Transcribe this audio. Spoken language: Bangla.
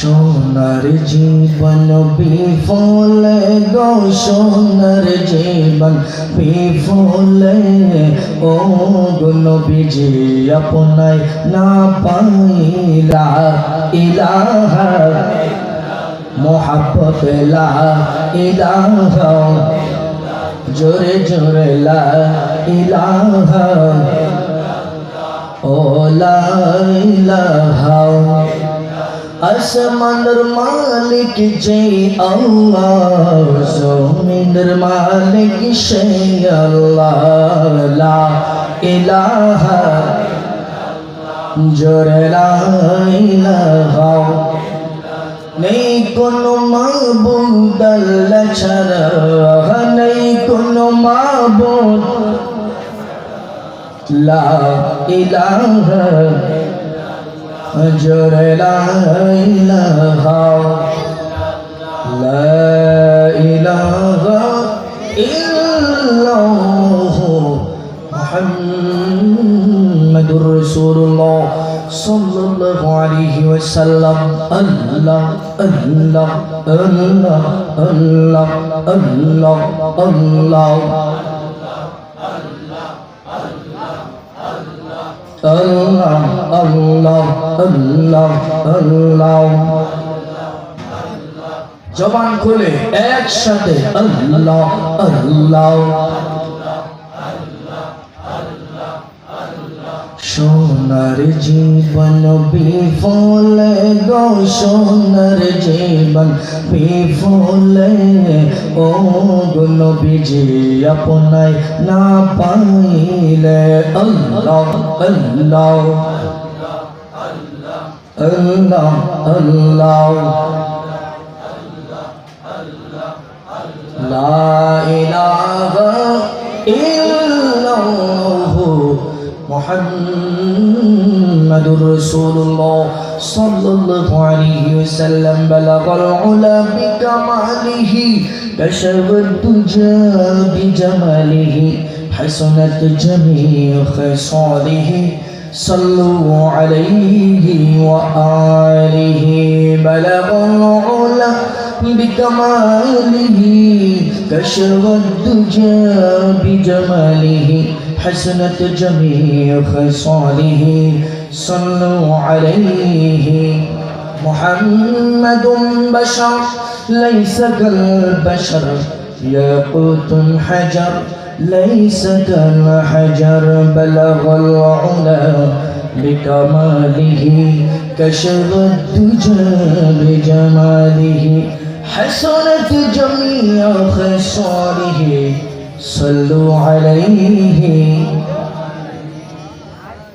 সোনার জীবন বিফলে গো সোনার জীবন বিফলে ও গো নবীজি আপনায় না পাইলা ইলাহা মোহাব্বত লা ইলাহা জোরে জোরে লা ইলাহা ও লা ইলাহা আসমানের মালিক যে আল্লাহ জমিনের মালিক সে আল্লাহ লা ইলাহা জোরে লা ইলাহা নেই কোনো মাবুদ আল্লাহ ছাড়া নেই কোনো মাবুদ লা ইলাহা জোরে লা ইলাহা লা ইলাহা ইল্লাল্লাহ মুহাম্মাদুর রাসূলুল্লাহ সাল্লাল্লাহু আলাইহি ওয়াসাল্লাম আল্লাহ আল্লাহ আল্লাহ আল্লাহ আল্লাহ আল্লাহ Allah, Allah, Allah, Allah. জবান খুলে একসাথে আল্লাহ আল্লাহ। সোনার জীবন বিফলে গো সোনার জীবন বিফলে ও গো নবীজি আপনায় না পাইলে আল্লাহ আল্লাহ আল্লাহ আল্লাহ লা ইলাহা ইল্লাল্লাহ মুহাম্মাদুর রাসূলুল্লাহ সাল্লাল্লাহু আলাইহি ওয়াসাল্লাম বালাগাল উলা বিকামালিহি কাশাফাত তুজা বিজামালিহি হাসানাত জামিউ খিসালিহি সাল্লু আলাইহি ওয়া আলিহি বালাগাল উলা বিকামালিহি কাশাফাত তুজা বিজামালিহি حسنت جميع خصاله صلوا عليه محمد بشر ليس كالبشر ياقوت حجر ليس كالحجر بلغ العلا بكماله كشف الدجى بجماله حسنت جميع خصاله صلوا عليه